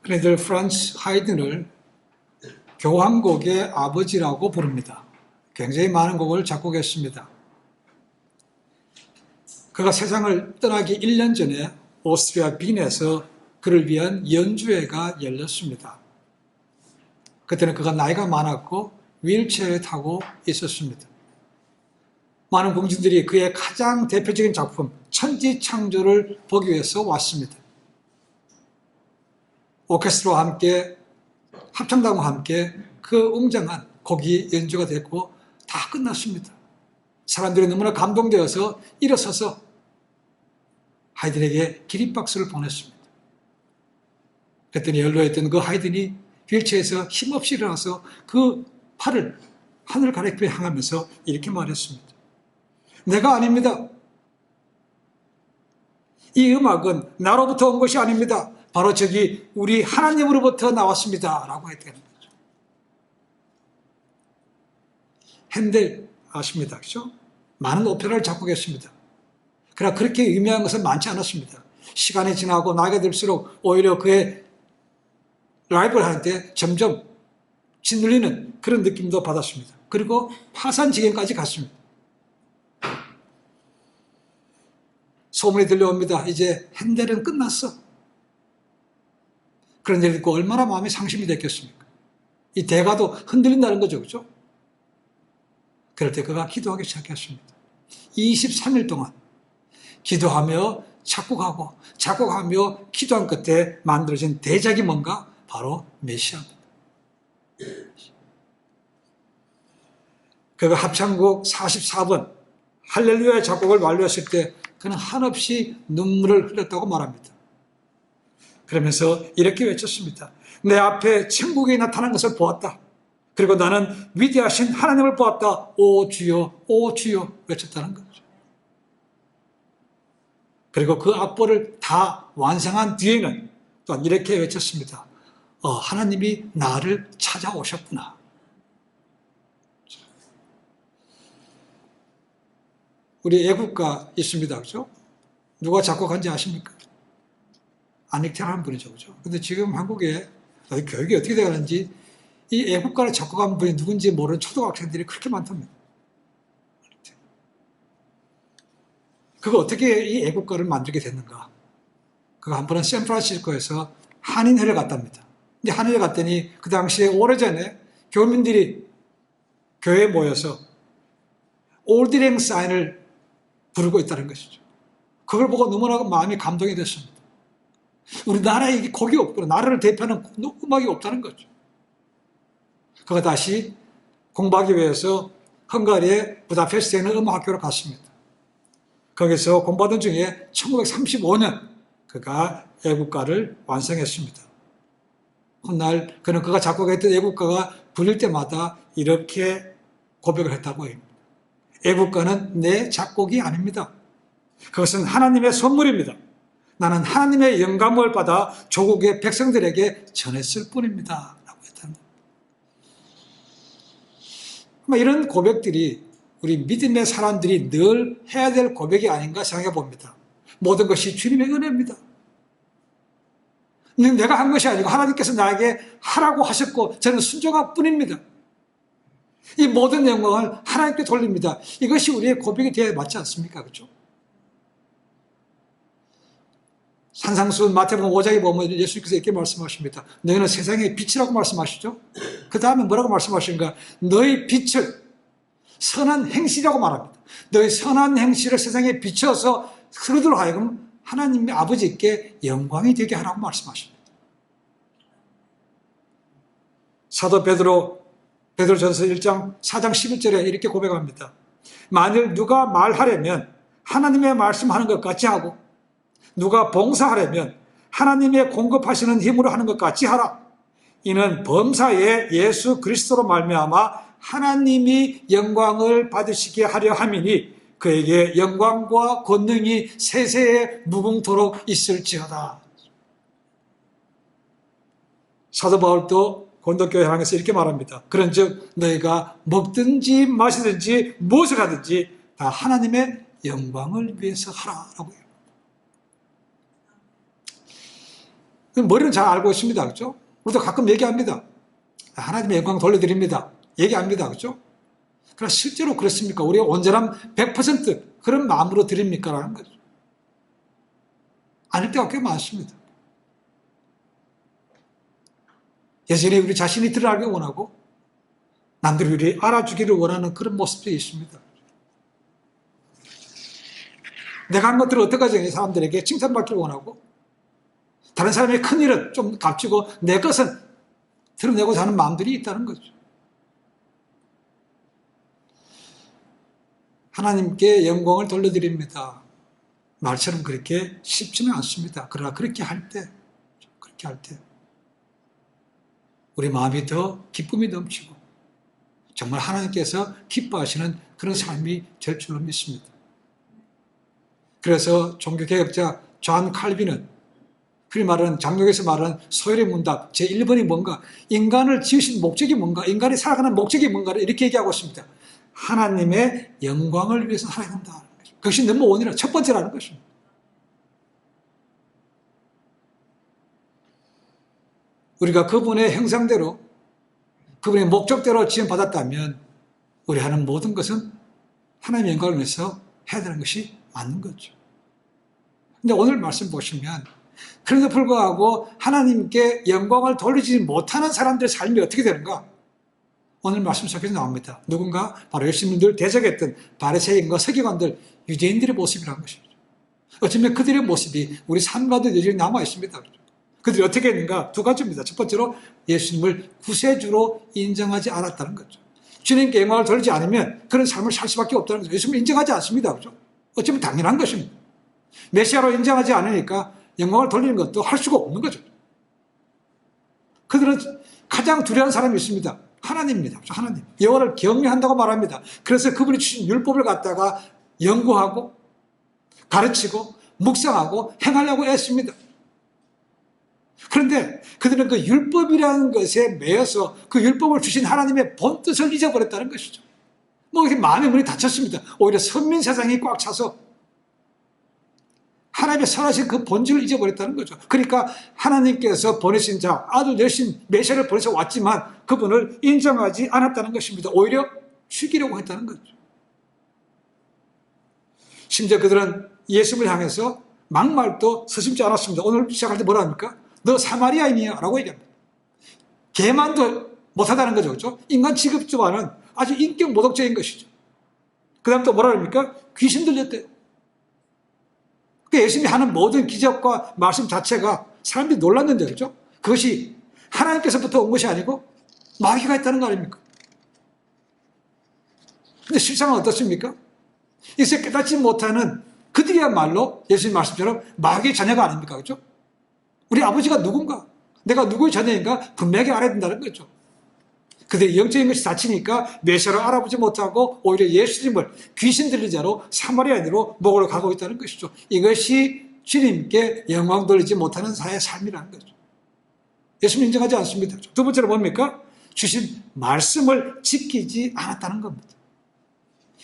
흔히들 프란츠 하이든을 교향곡의 아버지라고 부릅니다. 굉장히 많은 곡을 작곡했습니다. 그가 세상을 떠나기 1년 전에 오스트리아 빈에서 그를 위한 연주회가 열렸습니다. 그때는 그가 나이가 많았고 휠체어에 타고 있었습니다. 많은 공주들이 그의 가장 대표적인 작품 천지창조를 보기 위해서 왔습니다. 오케스트라와 함께 합창단과 함께 그 웅장한 곡이 연주가 됐고 다 끝났습니다. 사람들이 너무나 감동되어서 일어서서 하이든에게 기립박수를 보냈습니다. 그랬더니 연로했던 그 하이든이 휠체어에서 힘없이 일어나서 그 팔을 하늘 가리켜 향하면서 이렇게 말했습니다. 내가 아닙니다. 이 음악은 나로부터 온 것이 아닙니다. 바로 저기 우리 하나님으로부터 나왔습니다. 라고 했다는 거죠. 핸델 아십니다. 그렇죠? 많은 오페라를 작곡했습니다. 그러나 그렇게 유명한 것은 많지 않았습니다. 시간이 지나고 나이가 들수록 오히려 그의 라이브를 하는데 점점 짓눌리는 그런 느낌도 받았습니다. 그리고 파산 지경까지 갔습니다. 소문이 들려옵니다. 이제 핸델은 끝났어. 그런 얘기를 듣고 얼마나 마음이 상심이 됐겠습니까? 이 대가도 흔들린다는 거죠. 그렇죠? 그럴 때 그가 기도하기 시작했습니다. 23일 동안 기도하며 작곡하며 기도한 끝에 만들어진 대작이 뭔가? 바로 메시아입니다. 그가 합창곡 44번 할렐루야의 작곡을 완료했을 때 그는 한없이 눈물을 흘렸다고 말합니다. 그러면서 이렇게 외쳤습니다. 내 앞에 천국이 나타난 것을 보았다. 그리고 나는 위대하신 하나님을 보았다. 오 주여, 오 주여 외쳤다는 거죠. 그리고 그 악보를 다 완성한 뒤에는 또한 이렇게 외쳤습니다. 하나님이 나를 찾아오셨구나. 우리 애국가 있습니다. 그죠? 누가 작곡한지 아십니까? 안익태라는 분이죠. 그죠? 근데 지금 한국에 교육이 어떻게 되는지 이 애국가를 작곡한 분이 누군지 모르는 초등학생들이 그렇게 많답니다. 그가 어떻게 이 애국가를 만들게 됐는가? 그가 한 번은 샌프란시스코에서 한인회를 갔답니다. 근데 한인회 갔더니 그 당시에 오래전에 교민들이 교회에 모여서 올드랭 사인을 부르고 있다는 것이죠. 그걸 보고 너무나 마음이 감동이 됐습니다. 우리나라에 곡이 없고 나라를 대표하는 음악이 없다는 거죠. 그가 다시 공부하기 위해서 헝가리의 부다페스트에 있는 음악학교로 갔습니다. 거기서 공부하던 중에 1935년 그가 애국가를 완성했습니다. 훗날 그는 그가 작곡했던 애국가가 불릴 때마다 이렇게 고백을 했다고 합니다. 애국가는 내 작곡이 아닙니다. 그것은 하나님의 선물입니다. 나는 하나님의 영감을 받아 조국의 백성들에게 전했을 뿐입니다. 라고 했다는 겁니다. 아마 이런 고백들이 우리 믿음의 사람들이 늘 해야 될 고백이 아닌가 생각해 봅니다. 모든 것이 주님의 은혜입니다. 내가 한 것이 아니고 하나님께서 나에게 하라고 하셨고 저는 순종할 뿐입니다. 이 모든 영광을 하나님께 돌립니다. 이것이 우리의 고백이 되어야 맞지 않습니까? 그렇죠? 산상수훈 마태복음 5장에 보면 예수님께서 이렇게 말씀하십니다. 너희는 세상의 빛이라고 말씀하시죠? 그 다음에 뭐라고 말씀하시는가? 너희 빛을 선한 행실이라고 말합니다. 너희 선한 행실을 세상에 비춰서 그들로 하여금 하나님의 아버지께 영광이 되게 하라고 말씀하십니다. 사도 베드로전서 1장 4장 11절에 이렇게 고백합니다. 만일 누가 말하려면 하나님의 말씀하는 것 같이 하고 누가 봉사하려면 하나님의 공급하시는 힘으로 하는 것 같이 하라. 이는 범사에 예수 그리스도로 말미암아 하나님이 영광을 받으시게 하려 함이니 그에게 영광과 권능이 세세에 무궁토록 있을지어다. 사도 바울도 고린도교회 향해서 이렇게 말합니다. 그런즉 너희가 먹든지 마시든지 무엇을 하든지 다 하나님의 영광을 위해서 하라라고 해요. 머리는 잘 알고 있습니다. 그죠? 우리도 가끔 얘기합니다. 하나님의 영광 돌려드립니다. 얘기합니다. 그죠? 그러나 실제로 그렇습니까? 우리가 온전한 100% 그런 마음으로 드립니까? 라는 거죠. 아닐 때가 꽤 많습니다. 예전에 우리 자신이 드러나기 원하고 남들이 우리 알아주기를 원하는 그런 모습들이 있습니다. 내가 한 것들을 어떡하지? 사람들에게 칭찬받기를 원하고 다른 사람의 큰 일은 좀 값지고 내 것은 드러내고자 하는 마음들이 있다는 거죠. 하나님께 영광을 돌려드립니다. 말처럼 그렇게 쉽지는 않습니다. 그러나 그렇게 할 때 우리 마음이 더 기쁨이 넘치고 정말 하나님께서 기뻐하시는 그런 삶이 될 줄로 믿습니다. 그래서 종교개혁자 존 칼빈은 그리 말하는 장로에서 말하는 소열의 문답 제1번이 뭔가 인간을 지으신 목적이 뭔가 인간이 살아가는 목적이 뭔가를 이렇게 얘기하고 있습니다. 하나님의 영광을 위해서 살아야 된다. 그것이 넘버 원이라 첫 번째라는 것입니다. 우리가 그분의 형상대로 그분의 목적대로 지원받았다면 우리 하는 모든 것은 하나님의 영광을 위해서 해야 되는 것이 맞는 거죠. 근데 오늘 말씀 보시면 그런데도 불구하고 하나님께 영광을 돌리지 못하는 사람들의 삶이 어떻게 되는가? 오늘 말씀 속에서 나옵니다. 누군가 바로 예수님들 대적했던 바리새인과 서기관들, 유대인들의 모습이라는 것이죠. 어쩌면 그들의 모습이 우리 삶과도 여전히 남아 있습니다. 그들이 어떻게 했는가? 두 가지입니다. 첫 번째로 예수님을 구세주로 인정하지 않았다는 거죠. 주님께 영광을 돌리지 않으면 그런 삶을 살 수밖에 없다는 거죠. 예수님을 인정하지 않습니다. 그죠? 어쩌면 당연한 것입니다. 메시아로 인정하지 않으니까 영광을 돌리는 것도 할 수가 없는 거죠. 그들은 가장 두려운 사람이 있습니다. 하나님입니다. 하나님. 여호와를 경외한다고 말합니다. 그래서 그분이 주신 율법을 갖다가 연구하고 가르치고 묵상하고 행하려고 애씁니다. 그런데 그들은 그 율법이라는 것에 매여서 그 율법을 주신 하나님의 본뜻을 잊어버렸다는 것이죠. 뭐 이렇게 마음의 문이 닫혔습니다. 오히려 선민 세상이 꽉 차서 하나님의 선하신 그 본질을 잊어버렸다는 거죠. 그러니까 하나님께서 보내신 자, 아주 열심 메시아를 보내서 왔지만 그분을 인정하지 않았다는 것입니다. 오히려 죽이려고 했다는 거죠. 심지어 그들은 예수님을 향해서 막말도 서슴지 않았습니다. 오늘 시작할 때 뭐라 합니까? 너 사마리아인이야 라고 얘기합니다. 개만도 못하다는 거죠. 그렇죠? 인간 취급조와는 아주 인격 모독적인 것이죠. 그 다음 또 뭐라 합니까? 귀신 들렸대요. 예수님이 하는 모든 기적과 말씀 자체가 사람들이 놀랐는데, 그렇죠? 그것이 하나님께서부터 온 것이 아니고 마귀가 있다는 거 아닙니까? 근데 실상은 어떻습니까? 이제 깨닫지 못하는 그들이야말로 예수님 말씀처럼 마귀의 자녀가 아닙니까? 그렇죠? 우리 아버지가 누군가? 내가 누구의 자녀인가? 분명하게 알아야 된다는 거죠. 그들의 영적인 것이 다치니까 메시아를 알아보지 못하고 오히려 예수님을 귀신 들린 자로 사마리아인으로 목으로 가고 있다는 것이죠. 이것이 주님께 영광 돌리지 못하는 자의 삶이라는 거죠. 예수님 인정하지 않습니다. 두 번째로 뭡니까? 주신 말씀을 지키지 않았다는 겁니다.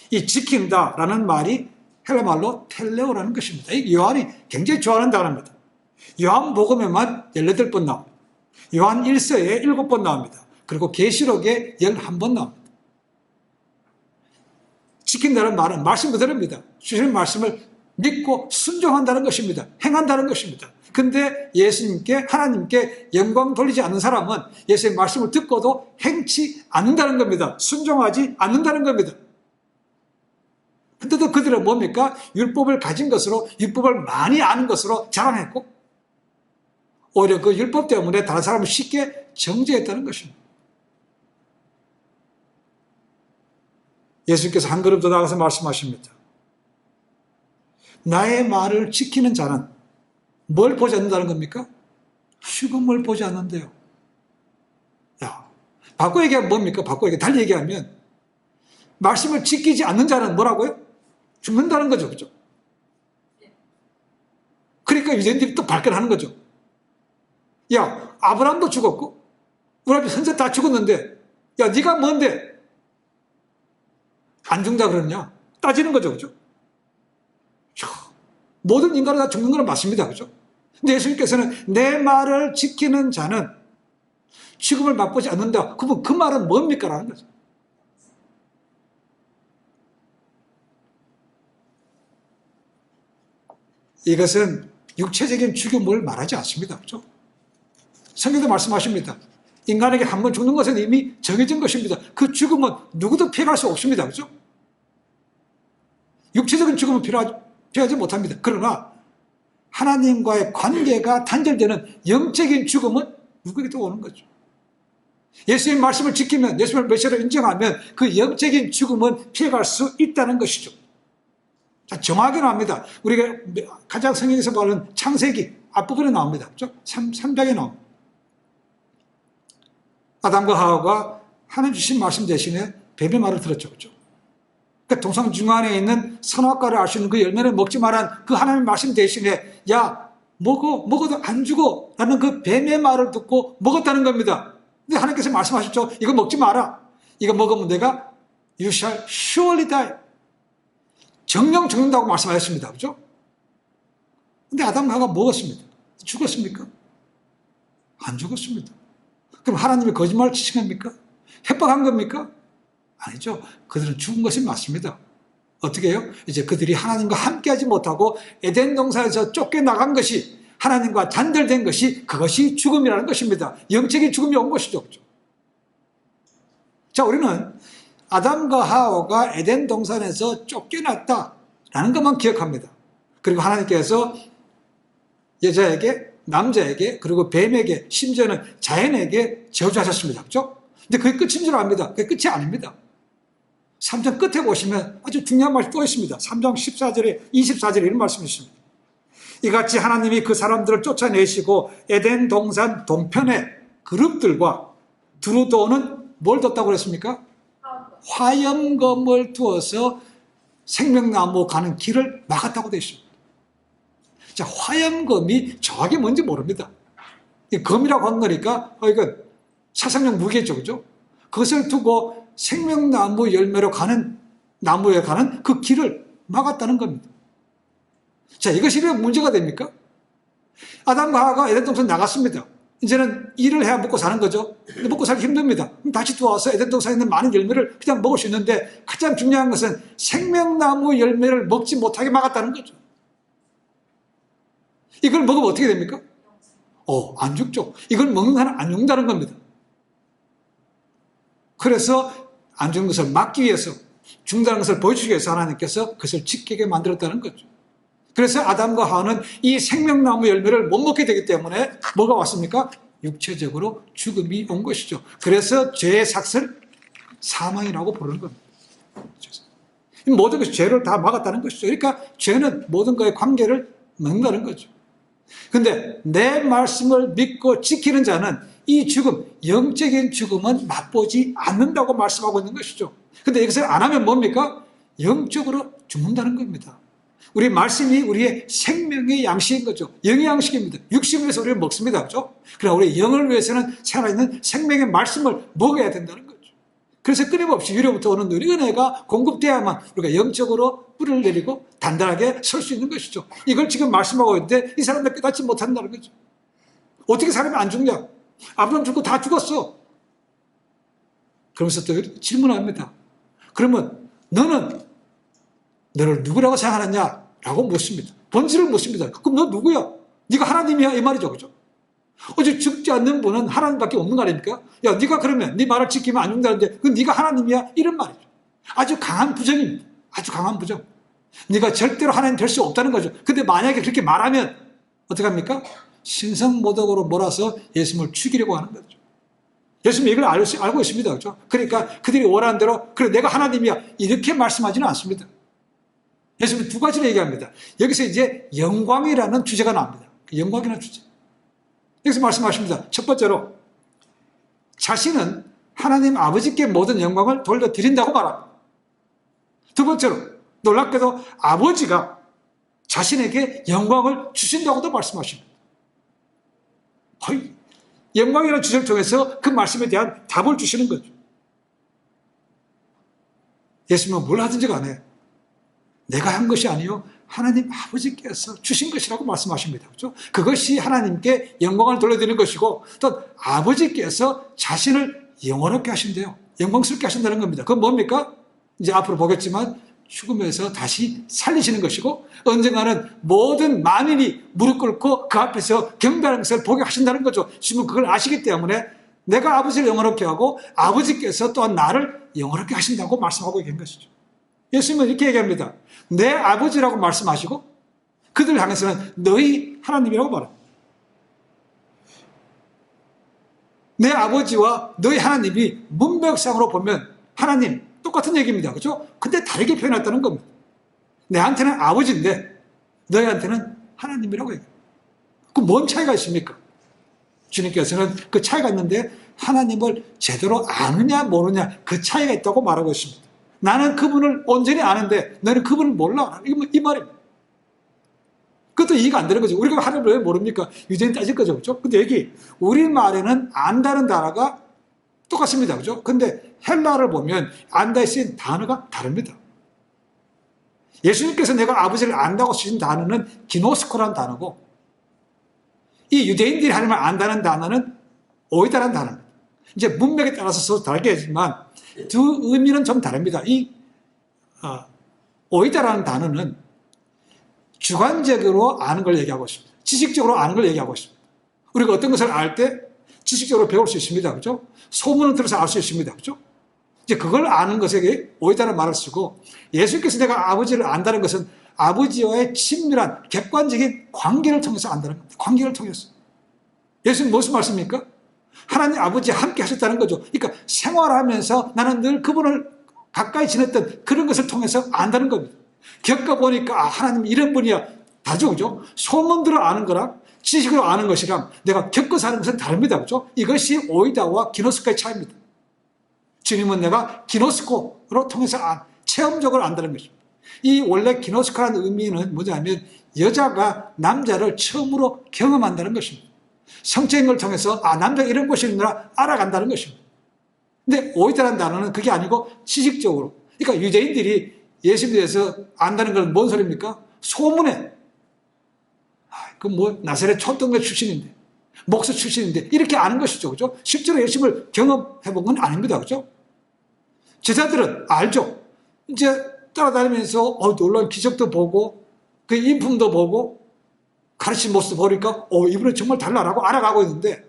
이 지킨다라는 말이 헬라말로 텔레오라는 것입니다. 이 요한이 굉장히 좋아하는 단어입니다. 요한복음에만 18번 나옵니다. 요한 1서에 7번 나옵니다. 그리고 계시록에 11번 나옵니다. 지킨다는 말은 말씀 그대로입니다. 주시는 말씀을 믿고 순종한다는 것입니다. 행한다는 것입니다. 근데 예수님께 하나님께 영광 돌리지 않는 사람은 예수의 말씀을 듣고도 행치 않는다는 겁니다. 순종하지 않는다는 겁니다. 근데도 그들은 뭡니까? 율법을 가진 것으로 율법을 많이 아는 것으로 자랑했고 오히려 그 율법 때문에 다른 사람을 쉽게 정죄했다는 것입니다. 예수님께서 한 걸음 더 나가서 말씀하십니다. 나의 말을 지키는 자는 뭘 보지 않는다는 겁니까? 죽음을 보지 않는데요. 야, 바꿔 얘기하면 뭡니까? 바꿔 얘기 달리 얘기하면 말씀을 지키지 않는 자는 뭐라고요? 죽는다는 거죠. 그죠? 그러니까 유대인들이 또 발끈하는 거죠. 야, 아브라함도 죽었고 우리 앞에 선자 다 죽었는데 야, 네가 뭔데? 안 죽는다 그러느냐? 따지는 거죠. 그죠? 모든 인간은 다 죽는 건 맞습니다. 그죠? 근데 예수님께서는 내 말을 지키는 자는 죽음을 맛보지 않는다. 그럼 그 말은 뭡니까? 라는 거죠. 이것은 육체적인 죽음을 말하지 않습니다. 그렇죠? 성경도 말씀하십니다. 인간에게 한 번 죽는 것은 이미 정해진 것입니다. 그 죽음은 누구도 피할 수 없습니다. 그렇죠? 육체적인 죽음은 피하지 못합니다. 그러나 하나님과의 관계가 단절되는 영적인 죽음은 누구에게도 오는 거죠. 예수님 말씀을 지키면, 예수님을 메시아로 인정하면 그 영적인 죽음은 피해갈 수 있다는 것이죠. 자, 정확하게 나옵니다. 우리가 가장 성경에서 말하는 창세기 앞부분에 나옵니다. 그렇죠? 3장에 나옵니다. 아담과 하와가 하나님 주신 말씀 대신에 뱀의 말을 들었죠. 그렇죠? 그러니까 동상 중간에 있는 선악과를 알 수 있는 그 열매를 먹지 말란 그 하나님의 말씀 대신에 야 먹어도 안 죽어 라는 그 뱀의 말을 듣고 먹었다는 겁니다. 근데 하나님께서 말씀하셨죠. 이거 먹지 마라. 이거 먹으면 내가 You shall surely die. 정령 죽는다고 말씀하셨습니다. 그렇죠? 근데 아담과 하와가 먹었습니다. 죽었습니까? 안 죽었습니다. 그럼 하나님이 거짓말을 치신 겁니까? 협박한 겁니까? 아니죠. 그들은 죽은 것이 맞습니다. 어떻게 해요? 이제 그들이 하나님과 함께하지 못하고 에덴 동산에서 쫓겨나간 것이 하나님과 단절된 것이 그것이 죽음이라는 것입니다. 영적인 죽음이 온 것이죠. 자, 우리는 아담과 하와가 에덴 동산에서 쫓겨났다라는 것만 기억합니다. 그리고 하나님께서 여자에게 남자에게 그리고 뱀에게 심지어는 자연에게 저주하셨습니다. 그렇죠? 근데 그게 끝인 줄 압니다. 그게 끝이 아닙니다. 3장 끝에 보시면 아주 중요한 말이 또 있습니다. 3장 14절에 24절에 이런 말씀이 있습니다. 이같이 하나님이 그 사람들을 쫓아내시고 에덴 동산 동편에 그룹들과 두루도는 뭘 뒀다고 그랬습니까? 화염검을 두어서 생명나무 가는 길을 막았다고 되어 있습니다. 자, 화염검이 정확히 뭔지 모릅니다. 검이라고 한 거니까 이건殺傷력 무기겠죠. 그죠? 그것을 두고 생명나무 열매로 가는 나무에 가는 그 길을 막았다는 겁니다. 자, 이것이 왜 문제가 됩니까? 아담과 하와가 에덴 동산 나갔습니다. 이제는 일을 해야 먹고 사는 거죠. 먹고 살기 힘듭니다. 그럼 다시 들어와서 에덴 동산에 있는 많은 열매를 그냥 먹을 수 있는데 가장 중요한 것은 생명나무 열매를 먹지 못하게 막았다는 거죠. 이걸 먹으면 어떻게 됩니까? 안 죽죠. 이걸 먹는 한은 안 죽는다는 겁니다. 그래서 안 죽는 것을 막기 위해서, 죽는다는 것을 보여주기 위해서 하나님께서 그것을 지키게 만들었다는 거죠. 그래서 아담과 하와는 이 생명나무 열매를 못 먹게 되기 때문에 뭐가 왔습니까? 육체적으로 죽음이 온 것이죠. 그래서 죄의 삭슬, 사망이라고 부르는 겁니다. 모든 것이 죄를 다 막았다는 것이죠. 그러니까 죄는 모든 것의 관계를 막는다는 거죠. 근데 내 말씀을 믿고 지키는 자는 이 죽음, 영적인 죽음은 맛보지 않는다고 말씀하고 있는 것이죠. 근데 이것을 안 하면 뭡니까? 영적으로 죽는다는 겁니다. 우리 말씀이 우리의 생명의 양식인 거죠. 영의 양식입니다. 육신을 위해서 우리를 먹습니다. 그렇죠? 그러나 우리 영을 위해서는 살아있는 생명의 말씀을 먹어야 된다는 거죠. 그래서 끊임없이 위로부터 오는 우리 은혜가 공급돼야만 우리가 영적으로 뿌리를 내리고 단단하게 설 수 있는 것이죠. 이걸 지금 말씀하고 있는데 이 사람들 깨닫지 못한다는 거죠. 어떻게 사람이 안 죽냐? 아브라함 죽고 다 죽었어. 그러면서 또 질문합니다. 그러면 너는 너를 누구라고 생각하느냐? 라고 묻습니다. 본질을 묻습니다. 그럼 너 누구야? 네가 하나님이야? 이 말이죠. 그죠? 어제 죽지 않는 분은 하나님밖에 없는 거 아닙니까? 야, 네가 그러면 네 말을 지키면 안 죽는다는데 그럼 네가 하나님이야? 이런 말이죠. 아주 강한 부정입니다. 아주 강한 부정. 네가 절대로 하나님 될 수 없다는 거죠. 근데 만약에 그렇게 말하면 어떻게 합니까? 신성모독으로 몰아서 예수님을 죽이려고 하는 거죠. 예수님이 이걸 알고 있습니다. 그렇죠? 그러니까 그들이 원하는 대로 그래 내가 하나님이야 이렇게 말씀하지는 않습니다. 예수님은 두 가지를 얘기합니다. 여기서 이제 영광이라는 주제가 나옵니다. 영광이라는 주제. 여기서 말씀하십니다. 첫 번째로 자신은 하나님 아버지께 모든 영광을 돌려드린다고 말합니다. 두 번째로 놀랍게도 아버지가 자신에게 영광을 주신다고도 말씀하십니다. 영광이라는 주제를 통해서 그 말씀에 대한 답을 주시는 거죠. 예수님은 뭘 하든지 간에 내가 한 것이 아니요 하나님 아버지께서 주신 것이라고 말씀하십니다. 그렇죠? 그것이 하나님께 영광을 돌려드리는 것이고 또 아버지께서 자신을 영원롭게 하신대요. 영광스럽게 하신다는 겁니다. 그건 뭡니까? 이제 앞으로 보겠지만 죽음에서 다시 살리시는 것이고 언젠가는 모든 만인이 무릎 꿇고 그 앞에서 경배하는 것을 보게 하신다는 거죠. 지금 그걸 아시기 때문에 내가 아버지를 영원롭게 하고 아버지께서 또한 나를 영원롭게 하신다고 말씀하고 있는 것이죠. 예수님은 이렇게 얘기합니다. 내 아버지라고 말씀하시고 그들을 향해서는 너희 하나님이라고 말합니다. 내 아버지와 너희 하나님이 문맥상으로 보면 하나님 똑같은 얘기입니다. 그렇죠? 근데 다르게 표현했다는 겁니다. 내한테는 아버지인데 너희한테는 하나님이라고 얘기해요. 그럼 뭔 차이가 있습니까? 주님께서는 그 차이가 있는데 하나님을 제대로 아느냐 모르냐 그 차이가 있다고 말하고 있습니다. 나는 그분을 온전히 아는데 너는 그분을 몰라. 이 말입니다. 그것도 이해가 안 되는 거죠. 우리가 하나님을 왜 모릅니까? 유대인 따질 거죠. 그렇죠? 근데 여기 우리말에는 안다는 단어가 똑같습니다. 그죠? 근데 헬라어를 보면 안다에 쓰인 단어가 다릅니다. 예수님께서 내가 아버지를 안다고 쓰신 단어는 기노스코라는 단어고 이 유대인들이 하나님을 안다는 단어는 오이다라는 단어입니다. 이제 문맥에 따라서 서로 다르겠지만 두 의미는 좀 다릅니다. 이 오이다라는 단어는 주관적으로 아는 걸 얘기하고 있습니다. 지식적으로 아는 걸 얘기하고 있습니다. 우리가 어떤 것을 알 때 지식적으로 배울 수 있습니다. 그렇죠? 소문을 들어서 알 수 있습니다. 그렇죠? 이제 그걸 아는 것에게 오이다라는 말을 쓰고 예수님께서 내가 아버지를 안다는 것은 아버지와의 친밀한 객관적인 관계를 통해서 안다는 겁니다. 관계를 통해서. 예수님 무슨 말씀입니까? 하나님 아버지와 함께 하셨다는 거죠. 그러니까 생활하면서 나는 늘 그분을 가까이 지냈던 그런 것을 통해서 안다는 겁니다. 겪어보니까 하나님 이런 분이야. 다죠. 그죠? 소문들을 아는 거랑 지식으로 아는 것이랑 내가 겪어서 하는 것은 다릅니다. 그죠? 이것이 오이다와 기노스코의 차이입니다. 주님은 내가 기노스코로 통해서 체험적으로 안다는 것입니다. 이 원래 기노스코라는 의미는 뭐냐면 여자가 남자를 처음으로 경험한다는 것입니다. 성적인 걸 통해서 남자가 이런 것이 있구나 알아간다는 것입니다. 근데 오이다라는 단어는 그게 아니고 지식적으로. 그러니까 유대인들이 예수님에 대해서 안다는 건 뭔 소리입니까? 소문에 그 뭐 나사렛 촌동네 출신인데 목수 출신인데 이렇게 아는 것이죠. 그죠? 실제로 예수님을 경험해 본 건 아닙니다. 그죠? 제자들은 알죠. 이제 따라다니면서 놀라운 기적도 보고 그 인품도 보고 가르친 모습도 보니까 이분은 정말 달라라고 알아가고 있는데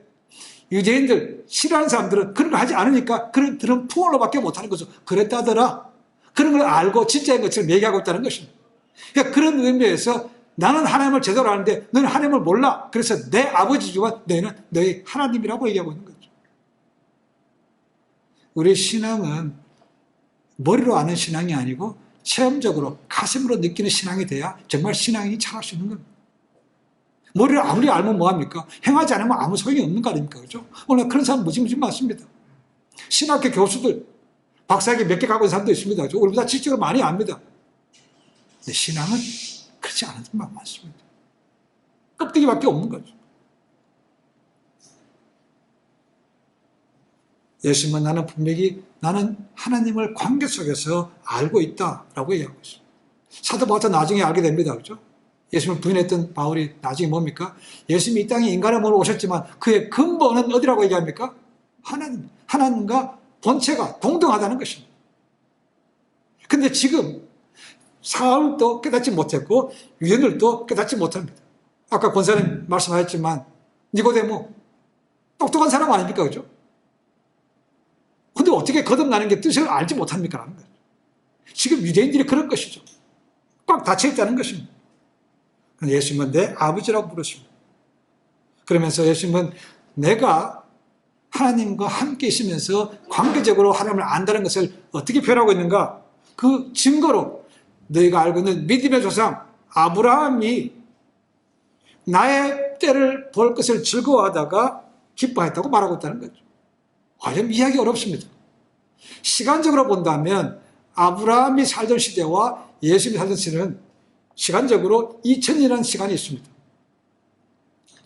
유대인들 싫어하는 사람들은 그런 거 하지 않으니까 그런 풍월로밖에 못하는 거죠. 그랬다더라. 그런 걸 알고 진짜인 것처럼 얘기하고 있다는 것입니다. 그러니까 그런 의미에서 나는 하나님을 제대로 아는데 너는 하나님을 몰라. 그래서 내 아버지지만 너희는 너희 하나님이라고 얘기하고 있는 거죠. 우리 신앙은 머리로 아는 신앙이 아니고 체험적으로 가슴으로 느끼는 신앙이 돼야 정말 신앙이 잘할 수 있는 겁니다. 머리를 아무리 알면 뭐합니까? 행하지 않으면 아무 소용이 없는 거 아닙니까? 그죠? 오늘 그런 사람 무지무지 많습니다. 신학교 교수들, 박사학위 몇 개 가고 있는 사람도 있습니다. 그죠? 우리보다 지식적으로 많이 압니다. 근데 신앙은 그렇지 않은 사람 많습니다. 껍데기밖에 없는 거죠. 예수님은 나는 분명히 나는 하나님을 관계 속에서 알고 있다라고 얘기하고 있습니다. 사도 바울도 나중에 알게 됩니다. 그죠? 예수님을 부인했던 바울이 나중에 뭡니까? 예수님이 이 땅에 인간의 몸으로 오셨지만 그의 근본은 어디라고 얘기합니까? 하나님. 하나님과 본체가 동등하다는 것입니다. 근데 지금 사울도 깨닫지 못했고 유대인들도 깨닫지 못합니다. 아까 권사님 말씀하셨지만 니고데모 똑똑한 사람 아닙니까? 그죠? 근데 어떻게 거듭나는 게 뜻을 알지 못합니까? 라는 거죠. 지금 유대인들이 그런 것이죠. 꽉 닫혀있다는 것입니다. 예수님은 내 아버지라고 부르십니다. 그러면서 예수님은 내가 하나님과 함께 있으면서 관계적으로 하나님을 안다는 것을 어떻게 표현하고 있는가? 그 증거로 너희가 알고 있는 믿음의 조상 아브라함이 나의 때를 볼 것을 즐거워하다가 기뻐했다고 말하고 있다는 거죠. 좀 이해하기 어렵습니다. 시간적으로 본다면 아브라함이 살던 시대와 예수님이 살던 시대는 시간적으로 2000년이라는 시간이 있습니다.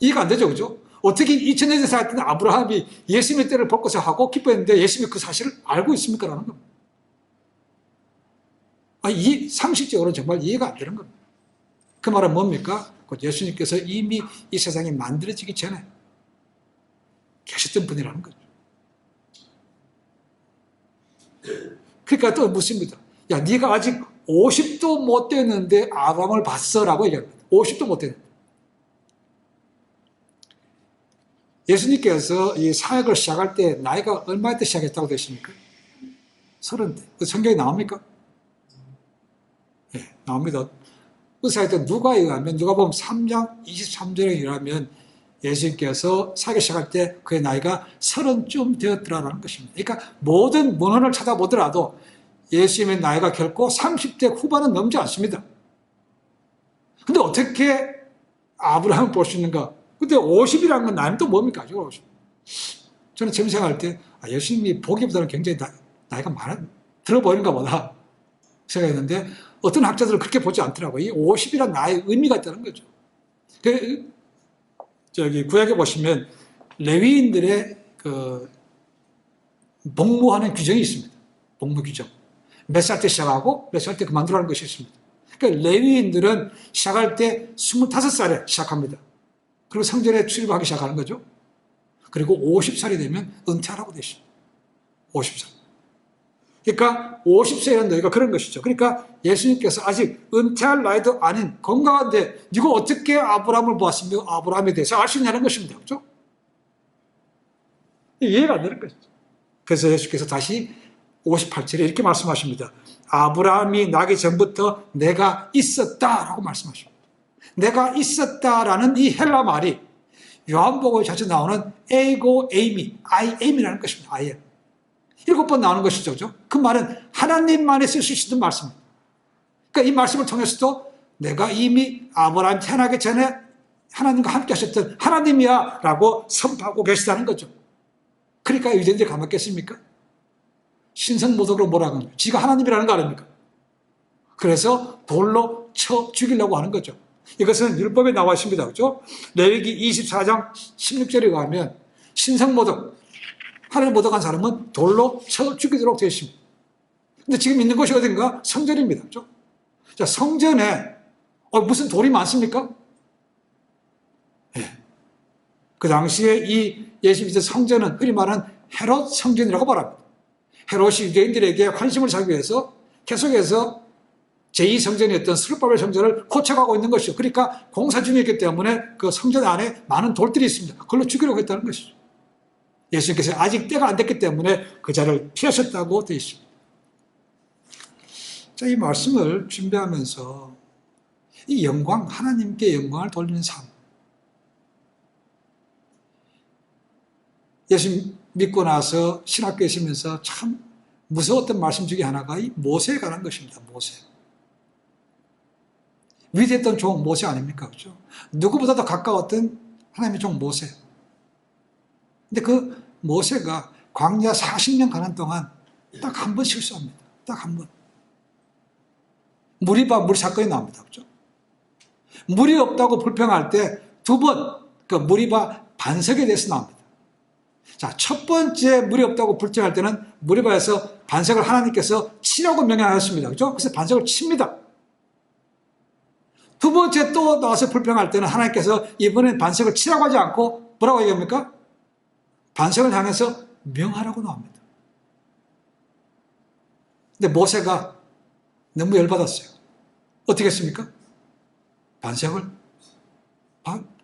이해가 안 되죠, 그죠? 어떻게 2000년 전에 살았던 아브라함이 예수님의 때를 볼 것을 하고 기뻐했는데 예수님이 그 사실을 알고 있습니까? 라는 겁니다. 이 상식적으로는 정말 이해가 안 되는 겁니다. 그 말은 뭡니까? 곧 예수님께서 이미 이 세상이 만들어지기 전에 계셨던 분이라는 거죠. 그러니까 또 묻습니다. 야, 네가 아직 50도 못 됐는데 아브라함을 봤어라고 얘기합니다. 50도 못 됐는데. 예수님께서 이 사역을 시작할 때 나이가 얼마 때 시작했다고 되십니까? 30대. 그 성경에 나옵니까? 네, 나옵니다. 의사한테 누가에 의하면, 누가 보면 3장 23절에 의하면 예수님께서 사역을 시작할 때 그의 나이가 30쯤 되었더라라는 것입니다. 그러니까 모든 문헌을 찾아보더라도 예수님의 나이가 결코 30대 후반은 넘지 않습니다. 근데 어떻게 아브라함을 볼 수 있는가? 근데 50이라는 건 나이는 또 뭡니까? 50. 저는 처음 생각할 때 예수님이 보기보다는 굉장히 나이가 들어 보이는가 보다 생각했는데 어떤 학자들은 그렇게 보지 않더라고요. 이 50이라는 나이의 의미가 있다는 거죠. 저기 구약에 보시면 레위인들의 그 복무하는 규정이 있습니다. 복무 규정. 몇 살 때 시작하고 몇 살 때 그만두라는 것이 있습니다. 그러니까 레위인들은 시작할 때 25살에 시작합니다. 그리고 성전에 출입하기 시작하는 거죠. 그리고 50살이 되면 은퇴하라고 되십니다. 50살. 그러니까 50세라는 너희가 그런 것이죠. 그러니까 예수님께서 아직 은퇴할 나이도 아닌 건강한데 네가 어떻게 아브라함을 보았으며 아브라함에 대해서 알 수 있냐는 것입니다. 그렇죠? 이해가 안 되는 것이죠. 그래서 예수께서 다시 58절에 이렇게 말씀하십니다. 아브라함이 나기 전부터 내가 있었다라고 말씀하십니다. 내가 있었다라는 이 헬라 말이 요한복음에 자주 나오는 에고 에이미, I am이라는 것입니다. I am. 7번 나오는 것이죠. 그죠? 그 말은 하나님만이 쓸 수 있는 말씀입니다. 그러니까 이 말씀을 통해서도 내가 이미 아브라함 태어나기 전에 하나님과 함께 하셨던 하나님이야 라고 선포하고 계시다는 거죠. 그러니까 유대인들이 가만겠습니까? 신성모독으로 뭐라고 합니까? 지가 하나님이라는 거 아닙니까? 그래서 돌로 쳐 죽이려고 하는 거죠. 이것은 율법에 나와 있습니다. 그죠? 레위기 24장 16절에 가면 신성모독, 하나님 모독한 사람은 돌로 쳐 죽이도록 되어 있습니다. 근데 지금 있는 곳이 어딘가? 성전입니다. 그죠? 자, 성전에 무슨 돌이 많습니까? 예. 그 당시에 이 예수님의 성전은 흔히 말하는 헤롯 성전이라고 말합니다. 헤롯이 유대인들에게 관심을 사기 위해서 계속해서 제2성전이었던 스룹바벨 성전을 고쳐가고 있는 것이죠. 그러니까 공사 중이었기 때문에 그 성전 안에 많은 돌들이 있습니다. 그걸로 죽이려고 했다는 것이죠. 예수님께서 아직 때가 안 됐기 때문에 그 자를 피하셨다고 되어 있습니다. 자, 이 말씀을 준비하면서 이 영광, 하나님께 영광을 돌리는 삶. 예수 믿고 나서 신학교에 있으면서 참 무서웠던 말씀 중에 하나가 이 모세에 관한 것입니다. 모세. 위대했던 종 모세 아닙니까? 그렇죠? 누구보다도 가까웠던 하나님의 종 모세. 근데 그 모세가 광야 40년 가는 동안 딱 한 번 실수합니다. 딱 한 번. 무리바 물 사건이 나옵니다. 그렇죠? 물이 없다고 불평할 때 두 번 그 무리바 반석에 대해서 나옵니다. 자, 첫 번째 물이 없다고 불평할 때는 무리바에서 반석을 하나님께서 치라고 명령하였습니다. 그렇죠? 그래서 반석을 칩니다. 두 번째 또 나와서 불평할 때는 하나님께서 이번엔 반석을 치라고 하지 않고 뭐라고 얘기합니까? 반석을 향해서 명하라고 나옵니다. 근데 모세가 너무 열받았어요. 어떻게 했습니까? 반석을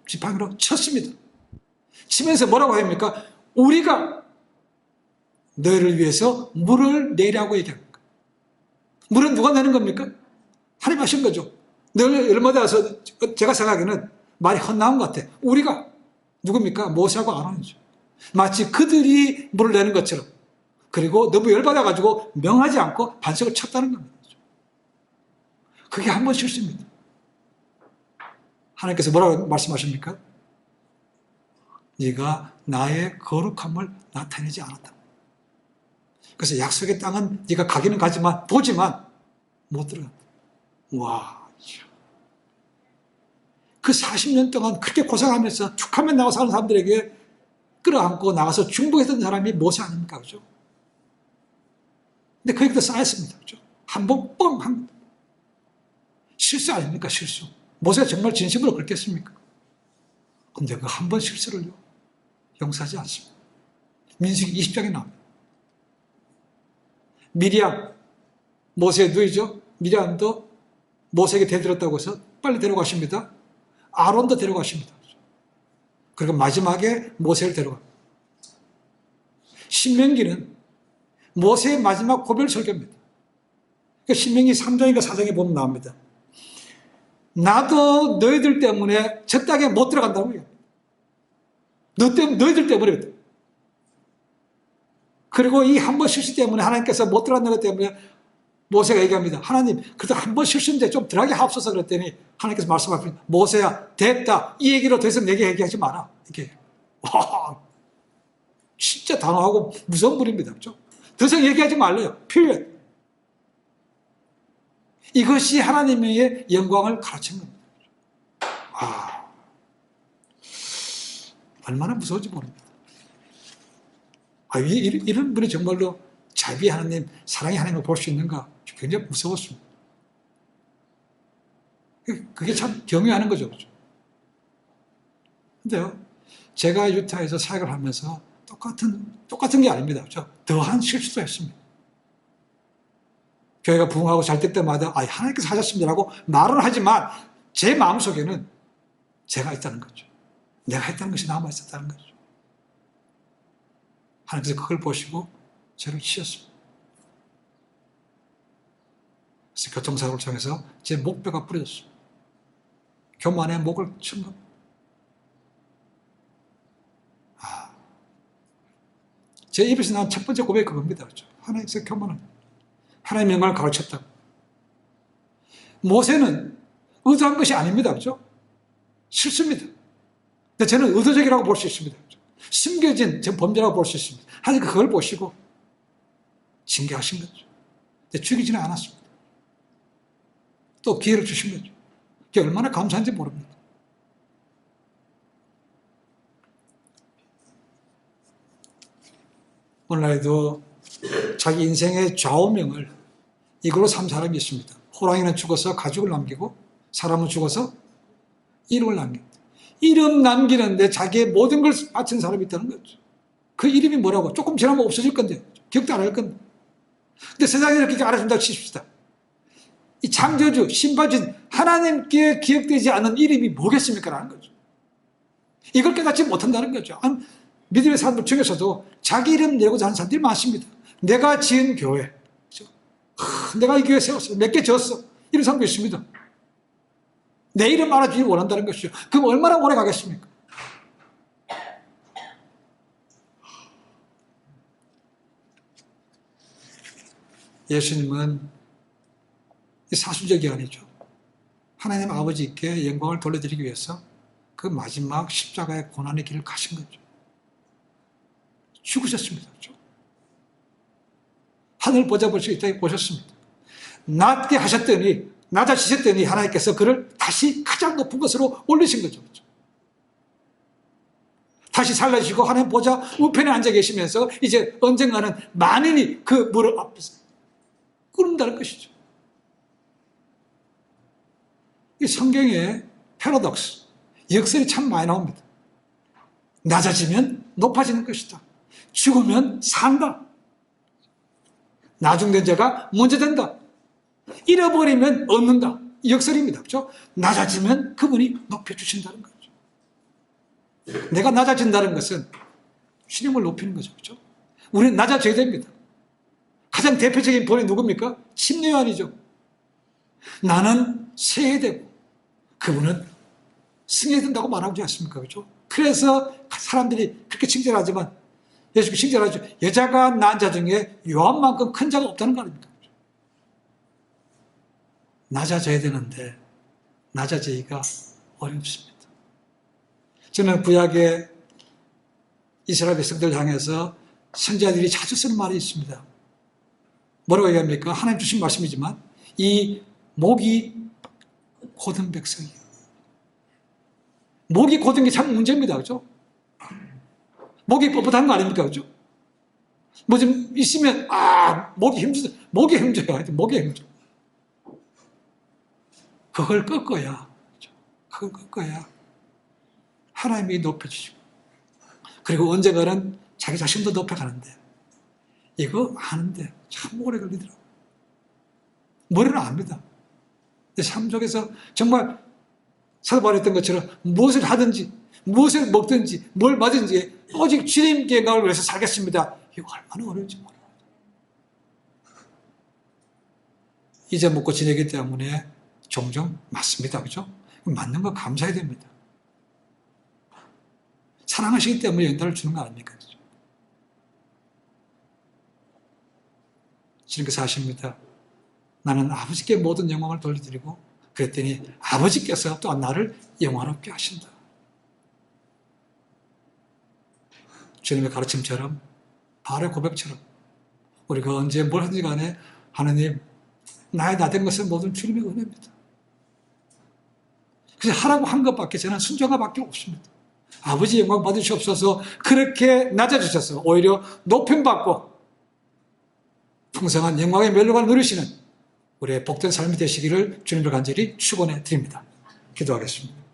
지팡이로 쳤습니다. 치면서 뭐라고 합니까? 우리가 너희를 위해서 물을 내라고 얘기합니까? 물은 누가 내는 겁니까? 하나님 하신 거죠. 늘 열마다 와서 제가 생각하기에는 말이 헛나온 것 같아. 우리가 누굽니까? 모세하고 아론이죠. 마치 그들이 물을 내는 것처럼. 그리고 너무 열받아가지고 명하지 않고 반석을 쳤다는 겁니다. 그게 한 번 실수입니다. 하나님께서 뭐라고 말씀하십니까? 네가 나의 거룩함을 나타내지 않았다. 그래서 약속의 땅은 네가 가기는 가지만 보지만 못 들어간다. 와, 그 40년 동안 그렇게 고생하면서 툭하면 나와 사는 사람들에게 끌어안고 나가서 중보했던 사람이 모세 아닙니까? 그죠? 근데 그 얘기도 쌓였습니다. 그죠? 한 번 뻥! 실수 아닙니까? 실수. 모세가 정말 진심으로 그랬겠습니까? 근데 그 한 번 실수를요, 용서하지 않습니다. 민수기 20장에 나옵니다. 미리암, 모세의 누이죠? 미리암도 모세에게 대들었다고 해서 빨리 데려가십니다. 아론도 데려가십니다. 그리고 마지막에 모세를 데려갑니다. 신명기는 모세의 마지막 고별 설교입니다. 신명기 3장인가 4장에 보면 나옵니다. 나도 너희들 때문에 저 땅에 못 들어간다고요. 너희들 때문에. 그리고 이 한 번 실수 때문에 하나님께서 못 들어간다는 것 때문에 모세가 얘기합니다. 하나님, 그래도 한 번 실수인데 좀 덜하게 하옵소서 그랬더니 하나님께서 말씀하십니다. 모세야, 됐다. 이 얘기로 더 이상 내게 얘기하지 마라. 이렇게. 와, 진짜 단호하고 무서운 분입니다. 그렇죠? 더 이상 얘기하지 말래요. period. 이것이 하나님의 영광을 가르친 겁니다. 아, 얼마나 무서운지 모릅니다. 이런 분이 정말로 자비의 하나님, 사랑의 하나님을 볼 수 있는가? 굉장히 무서웠습니다. 그게 참 경외하는 거죠. 그렇죠? 근데요, 제가 유타에서 사역을 하면서 똑같은 게 아닙니다. 그렇죠? 더한 실수도 했습니다. 교회가 부흥하고 잘 될 때마다 하나님께서 하셨습니다라고 말은 하지만 제 마음속에는 제가 있다는 거죠. 내가 했다는 것이 남아있었다는 거죠. 하나님께서 그걸 보시고 저를 치셨습니다. 그래서 교통사고를 통해서 제 목뼈가 부러졌습니다. 교만의 목을 친 겁니다. 제 입에서 나온 첫 번째 고백이 그겁니다. 그렇죠? 하나님께서 교만합니다. 하나님의 영광을 가르쳤다. 모세는 의도한 것이 아닙니다. 그렇죠? 실수입니다. 근데 저는 의도적이라고 볼 수 있습니다. 그렇죠? 숨겨진 전 범죄라고 볼 수 있습니다. 하나님 그걸 보시고 징계하신 거죠. 근데 죽이지는 않았습니다. 또 기회를 주신 거죠. 그게 얼마나 감사한지 모릅니다. 오늘날에도 자기 인생의 좌우명을 이걸로 산 사람이 있습니다. 호랑이는 죽어서 가죽을 남기고 사람은 죽어서 이름을 남깁니다. 이름 남기는데 자기의 모든 걸 바친 사람이 있다는 거죠. 그 이름이 뭐라고? 조금 지나면 없어질 건데 기억도 안 할 건데. 근데 세상에 이렇게 알아준다고 치십시다. 이 창조주, 신바진 하나님께 기억되지 않는 이름이 뭐겠습니까? 라는 거죠. 이걸 깨닫지 못한다는 거죠. 믿음의 사람들 중에서도 자기 이름 내고자 하는 사람들이 많습니다. 내가 지은 교회, 내가 이 교회 세웠어, 몇 개 지었어, 이런 사람도 있습니다. 내 이름 알아주길 원한다는 것이죠. 그럼 얼마나 오래 가겠습니까? 예수님은 사수적이 아니죠. 하나님 아버지께 영광을 돌려드리기 위해서 그 마지막 십자가의 고난의 길을 가신 거죠. 죽으셨습니다. 그렇죠? 하늘 보자 볼 수 있다고 보셨습니다. 낮게 하셨더니, 낮아지셨더니 하나님께서 그를 다시 가장 높은 것으로 올리신 거죠. 그렇죠? 다시 살라주시고 하나님 보좌 우편에 앉아 계시면서 이제 언젠가는 만인이 그 무릎 앞에서 꿇는다는 것이죠. 이 성경에 패러독스, 역설이 참 많이 나옵니다. 낮아지면 높아지는 것이다. 죽으면 산다. 나중된 자가 먼저 된다. 잃어버리면 얻는다. 이 역설입니다. 그렇죠? 낮아지면 그분이 높여주신다는 거죠. 내가 낮아진다는 것은 주님을 높이는 거죠. 그렇죠? 우리는 낮아져야 됩니다. 가장 대표적인 본이 누굽니까? 침례요한이죠. 나는 세야 되고 그분은 승해야 된다고 말하지 않습니까? 그렇죠? 그래서 사람들이 그렇게 칭찬하지만 예수님이 칭찬하죠. 여자가 낳은 자 중에 요한만큼 큰 자가 없다는 거 아닙니까? 낮아져야 되는데 낮아지기가 어렵습니다. 저는 구약의 이스라엘 백성들 향해서 선지자들이 자주 쓰는 말이 있습니다. 뭐라고 얘기합니까? 하나님 주신 말씀이지만 이 목이 곧은 백성이에요. 목이 곧은 게 참 문제입니다. 그렇죠? 목이 뻣뻣한 거 아닙니까? 그렇죠? 뭐 좀 있으면 목이 힘들어. 목이 힘들어요. 목이 힘들어. 그걸 꺾어야. 그렇죠? 그거야. 하나님이 높여주시고, 그리고 언젠가는 자기 자신도 높여가는데, 이거 아는데 참 오래 걸리더라고요. 머리는 압니다. 삶 속에서 정말 사도 바울이 했던 것처럼 무엇을 하든지, 무엇을 먹든지, 뭘 맞든지 오직 주님께 영광을 위해서 살겠습니다. 이거 얼마나 어려운지 몰라요. 잊어먹고 지내기 때문에 종종 맞습니다. 그죠? 맞는 거 감사해야 됩니다. 사랑하시기 때문에 연단을 주는 거 아닙니까? 그죠? 주님께서 하십니다. 나는 아버지께 모든 영광을 돌려드리고, 그랬더니 아버지께서 또한 나를 영화롭게 하신다. 주님의 가르침처럼, 바울의 고백처럼, 우리가 언제 뭘 하든지 간에 하나님, 나의 나 된 것은 모든 주님의 은혜입니다. 그래서 하라고 한 것밖에 저는 순종함밖에 없습니다. 아버지 영광 받으시옵소서. 그렇게 낮아주셔서 오히려 높임받고 풍성한 영광의 멸류관을 누리시는 우리의 복된 삶이 되시기를 주님을 간절히 축원해 드립니다. 기도하겠습니다.